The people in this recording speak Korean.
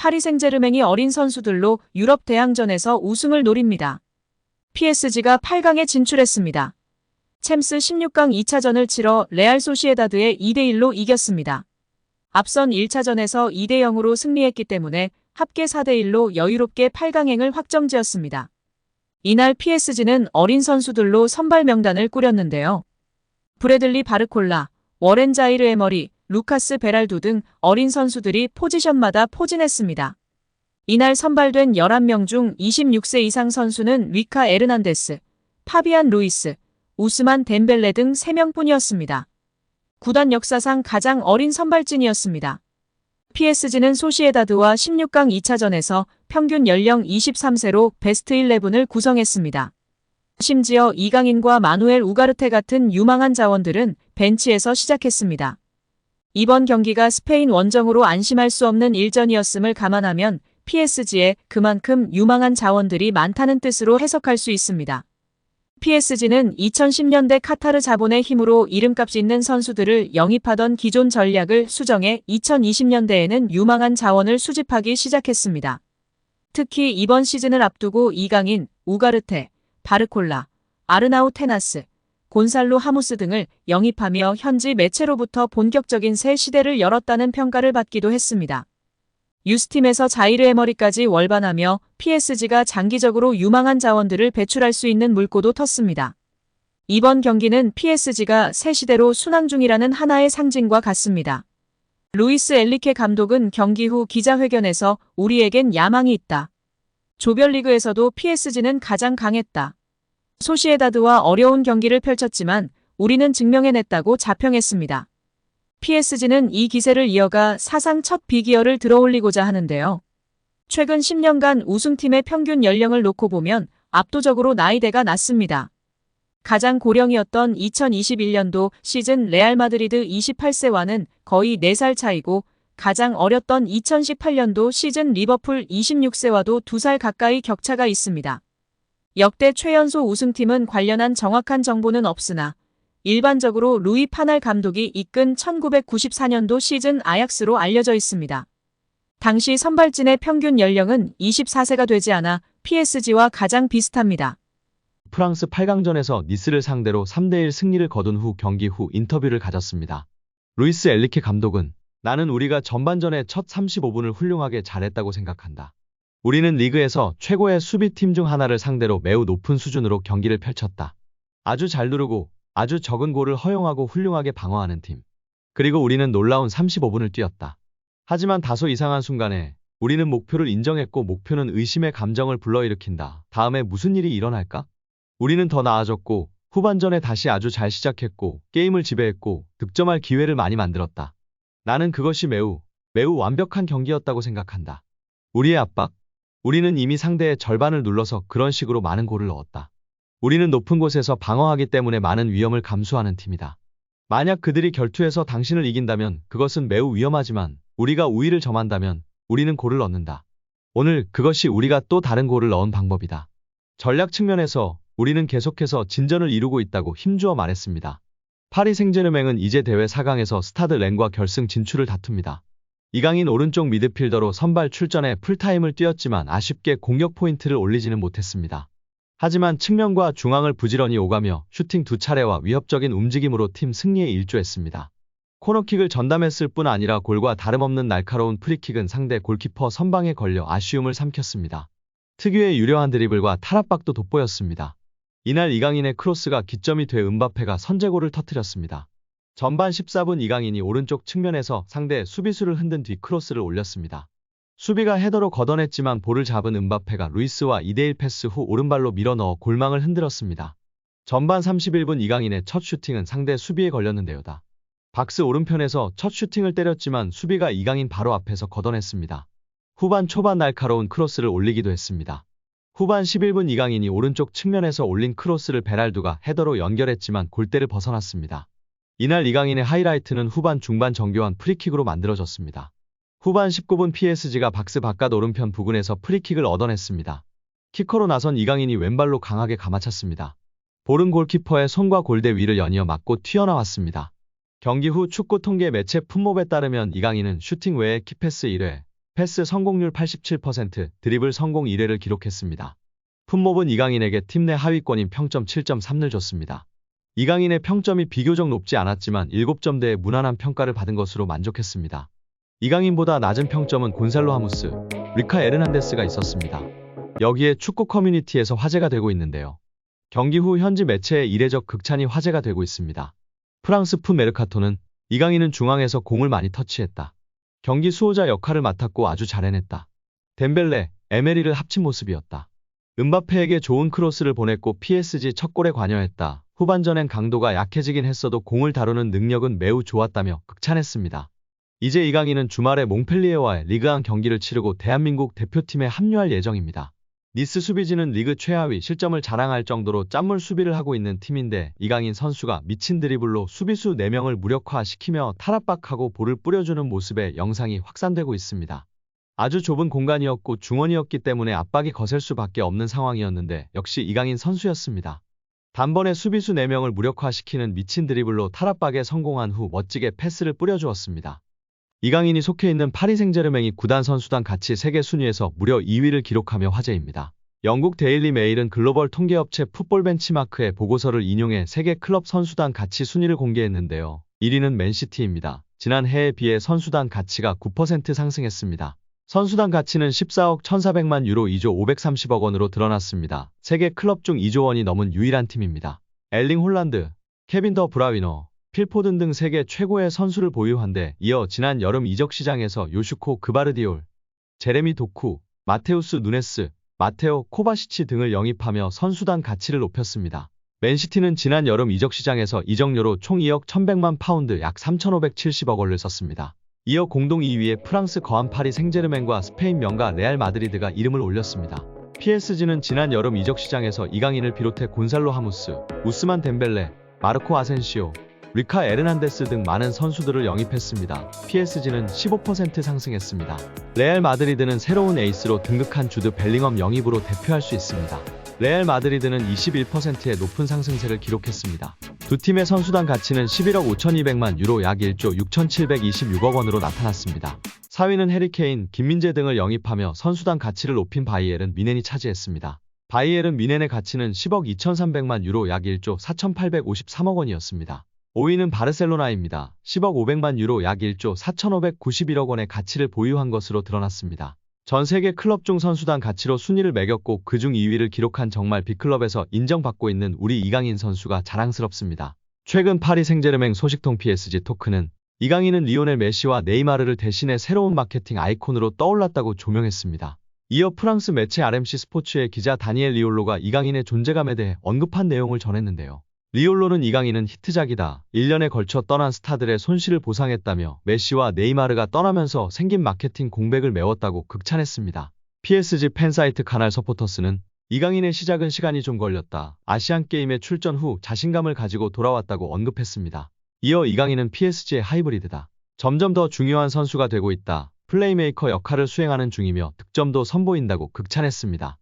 파리 생제르맹이 어린 선수들로 유럽 대항전에서 우승을 노립니다. PSG가 8강에 진출했습니다. 챔스 16강 2차전을 치러 레알 소시에다드에 2대1로 이겼습니다. 앞선 1차전에서 2대0으로 승리했기 때문에 합계 4대1로 여유롭게 8강행을 확정지었습니다. 이날 PSG는 어린 선수들로 선발 명단을 꾸렸는데요. 브래들리 바르콜라, 워렌 자이르 에머리, 루카스 베랄두 등 어린 선수들이 포지션마다 포진했습니다. 이날 선발된 11명 중 26세 이상 선수는 위카 에르난데스, 파비안 루이스, 우스만 덴벨레 등 3명뿐이었습니다. 구단 역사상 가장 어린 선발진이었습니다. PSG는 소시에다드와 16강 2차전에서 평균 연령 23세로 베스트 11을 구성했습니다. 심지어 이강인과 마누엘 우가르테 같은 유망한 자원들은 벤치에서 시작했습니다. 이번 경기가 스페인 원정으로 안심할 수 없는 일전이었음을 감안하면 PSG에 그만큼 유망한 자원들이 많다는 뜻으로 해석할 수 있습니다. PSG는 2010년대 카타르 자본의 힘으로 이름값 있는 선수들을 영입하던 기존 전략을 수정해 2020년대에는 유망한 자원을 수집하기 시작했습니다. 특히 이번 시즌을 앞두고 이강인, 우가르테, 바르콜라, 아르나우 테나스, 곤살로 하무스 등을 영입하며 현지 매체로부터 본격적인 새 시대를 열었다는 평가를 받기도 했습니다. 유스팀에서 자이르 에머리까지 월반하며 PSG가 장기적으로 유망한 자원들을 배출할 수 있는 물꼬도 텄습니다. 이번 경기는 PSG가 새 시대로 순항 중이라는 하나의 상징과 같습니다. 루이스 엘리케 감독은 경기 후 기자회견에서 우리에겐 야망이 있다. 조별리그에서도 PSG는 가장 강했다. 소시에다드와 어려운 경기를 펼쳤지만 우리는 증명해냈다고 자평했습니다. PSG는 이 기세를 이어가 사상 첫 비기어를 들어올리고자 하는데요. 최근 10년간 우승팀의 평균 연령을 놓고 보면 압도적으로 나이대가 낮습니다. 가장 고령이었던 2021년도 시즌 레알 마드리드 28세와는 거의 4살 차이고 가장 어렸던 2018년도 시즌 리버풀 26세와도 2살 가까이 격차가 있습니다. 역대 최연소 우승팀은 관련한 정확한 정보는 없으나 일반적으로 루이 파날 감독이 이끈 1994년도 시즌 아약스로 알려져 있습니다. 당시 선발진의 평균 연령은 24세가 되지 않아 PSG와 가장 비슷합니다. 프랑스 8강전에서 니스를 상대로 3대1 승리를 거둔 후 경기 후 인터뷰를 가졌습니다. 루이스 엘리케 감독은 나는 우리가 전반전에 첫 35분을 훌륭하게 잘했다고 생각한다. 우리는 리그에서 최고의 수비팀 중 하나를 상대로 매우 높은 수준으로 경기를 펼쳤다. 아주 잘 누르고 아주 적은 골을 허용하고 훌륭하게 방어하는 팀. 그리고 우리는 놀라운 35분을 뛰었다. 하지만 다소 이상한 순간에 우리는 목표를 인정했고 목표는 의심의 감정을 불러일으킨다. 다음에 무슨 일이 일어날까? 우리는 더 나아졌고 후반전에 다시 아주 잘 시작했고 게임을 지배했고 득점할 기회를 많이 만들었다. 나는 그것이 매우 완벽한 경기였다고 생각한다. 우리의 압박? 우리는 이미 상대의 절반을 눌러서 그런 식으로 많은 골을 넣었다. 우리는 높은 곳에서 방어하기 때문에 많은 위험을 감수하는 팀이다. 만약 그들이 결투에서 당신을 이긴다면 그것은 매우 위험하지만 우리가 우위를 점한다면 우리는 골을 넣는다. 오늘 그것이 우리가 또 다른 골을 넣은 방법이다. 전략 측면에서 우리는 계속해서 진전을 이루고 있다고 힘주어 말했습니다. 파리 생제르맹은 이제 대회 4강에서 스타드 렌과 결승 진출을 다툽니다. 이강인 오른쪽 미드필더로 선발 출전해 풀타임을 뛰었지만 아쉽게 공격 포인트를 올리지는 못했습니다. 하지만 측면과 중앙을 부지런히 오가며 슈팅 2차례와 위협적인 움직임으로 팀 승리에 일조했습니다. 코너킥을 전담했을 뿐 아니라 골과 다름없는 날카로운 프리킥은 상대 골키퍼 선방에 걸려 아쉬움을 삼켰습니다. 특유의 유려한 드리블과 탈압박도 돋보였습니다. 이날 이강인의 크로스가 기점이 돼 음바페가 선제골을 터뜨렸습니다. 전반 14분 이강인이 오른쪽 측면에서 상대 수비수를 흔든 뒤 크로스를 올렸습니다. 수비가 헤더로 걷어냈지만 볼을 잡은 음바페가 루이스와 2대1 패스 후 오른발로 밀어넣어 골망을 흔들었습니다. 전반 31분 이강인의 첫 슈팅은 상대 수비에 걸렸는데요다. 박스 오른편에서 첫 슈팅을 때렸지만 수비가 이강인 바로 앞에서 걷어냈습니다. 후반 초반 날카로운 크로스를 올리기도 했습니다. 후반 11분 이강인이 오른쪽 측면에서 올린 크로스를 베랄두가 헤더로 연결했지만 골대를 벗어났습니다. 이날 이강인의 하이라이트는 후반 중반 정교한 프리킥으로 만들어졌습니다. 후반 19분 PSG가 박스 바깥 오른편 부근에서 프리킥을 얻어냈습니다. 키커로 나선 이강인이 왼발로 강하게 감아찼습니다. 볼은 골키퍼의 손과 골대 위를 연이어 맞고 튀어나왔습니다. 경기 후 축구 통계 매체 풋몹에 따르면 이강인은 슈팅 외에 키패스 1회, 패스 성공률 87%, 드리블 성공 1회를 기록했습니다. 품목은 이강인에게 팀 내 하위권인 평점 7.3를 줬습니다. 이강인의 평점이 비교적 높지 않았지만 7점대의 무난한 평가를 받은 것으로 만족했습니다. 이강인보다 낮은 평점은 곤살로 하무스, 리카 에르난데스가 있었습니다. 여기에 축구 커뮤니티에서 화제가 되고 있는데요. 경기 후 현지 매체의 이례적 극찬이 화제가 되고 있습니다. 프랑스 푸 메르카토는 이강인은 중앙에서 공을 많이 터치했다. 경기 수호자 역할을 맡았고 아주 잘 해냈다. 덴벨레, 에메리를 합친 모습이었다. 음바페에게 좋은 크로스를 보냈고 PSG 첫 골에 관여했다. 후반전엔 강도가 약해지긴 했어도 공을 다루는 능력은 매우 좋았다며 극찬했습니다. 이제 이강인은 주말에 몽펠리에와의 리그앙 경기를 치르고 대한민국 대표팀에 합류할 예정입니다. 니스 수비진은 리그 최하위 실점을 자랑할 정도로 짠물 수비를 하고 있는 팀인데 이강인 선수가 미친 드리블로 수비수 4명을 무력화시키며 탈압박하고 볼을 뿌려주는 모습에 영상이 확산되고 있습니다. 아주 좁은 공간이었고 중원이었기 때문에 압박이 거셀 수밖에 없는 상황이었는데 역시 이강인 선수였습니다. 단번에 수비수 4명을 무력화시키는 미친 드리블로 탈압박에 성공한 후 멋지게 패스를 뿌려주었습니다. 이강인이 속해 있는 파리 생제르맹이 구단 선수단 가치 세계 순위에서 무려 2위를 기록하며 화제입니다. 영국 데일리 메일은 글로벌 통계업체 풋볼 벤치마크의 보고서를 인용해 세계 클럽 선수단 가치 순위를 공개했는데요. 1위는 맨시티입니다. 지난 해에 비해 선수단 가치가 9% 상승했습니다. 선수단 가치는 14억 1,400만 유로 2조 530억 원으로 드러났습니다. 세계 클럽 중 2조 원이 넘은 유일한 팀입니다. 엘링 홀란드, 케빈 더 브라위너, 필 포든 등 세계 최고의 선수를 보유한데 이어 지난 여름 이적 시장에서 요슈코 그바르디올, 제레미 도쿠, 마테우스 누네스, 마테오 코바시치 등을 영입하며 선수단 가치를 높였습니다. 맨시티는 지난 여름 이적 시장에서 이적료로 총 2억 1,100만 파운드 약 3,570억 원을 썼습니다. 이어 공동 2위에 프랑스 거한 파리 생제르맹과 스페인 명가 레알 마드리드가 이름을 올렸습니다. PSG는 지난 여름 이적 시장에서 이강인을 비롯해 곤살로 하무스, 우스만 덴벨레, 마르코 아센시오, 리카 에르난데스 등 많은 선수들을 영입했습니다. PSG는 15% 상승했습니다. 레알 마드리드는 새로운 에이스로 등극한 주드 벨링엄 영입으로 대표할 수 있습니다. 레알 마드리드는 21%의 높은 상승세를 기록했습니다. 두 팀의 선수단 가치는 11억 5,200만 유로 약 1조 6,726억 원으로 나타났습니다. 4위는 해리케인, 김민재 등을 영입하며 선수단 가치를 높인 바이에른 뮌헨이 차지했습니다. 바이에른 뮌헨의 가치는 10억 2,300만 유로 약 1조 4,853억 원이었습니다. 5위는 바르셀로나입니다. 10억 500만 유로 약 1조 4,591억 원의 가치를 보유한 것으로 드러났습니다. 전 세계 클럽 중 선수단 가치로 순위를 매겼고 그중 2위를 기록한 정말 빅클럽에서 인정받고 있는 우리 이강인 선수가 자랑스럽습니다. 최근 파리 생제르맹 소식통 PSG 토크는 이강인은 리오넬 메시와 네이마르를 대신해 새로운 마케팅 아이콘으로 떠올랐다고 조명했습니다. 이어 프랑스 매체 RMC 스포츠의 기자 다니엘 리올로가 이강인의 존재감에 대해 언급한 내용을 전했는데요. 리올로는 이강인은 히트작이다. 1년에 걸쳐 떠난 스타들의 손실을 보상했다며 메시와 네이마르가 떠나면서 생긴 마케팅 공백을 메웠다고 극찬했습니다. PSG 팬사이트 카날 서포터스는 이강인의 시작은 시간이 좀 걸렸다. 아시안게임에 출전 후 자신감을 가지고 돌아왔다고 언급했습니다. 이어 이강인은 PSG의 하이브리드다. 점점 더 중요한 선수가 되고 있다. 플레이메이커 역할을 수행하는 중이며 득점도 선보인다고 극찬했습니다.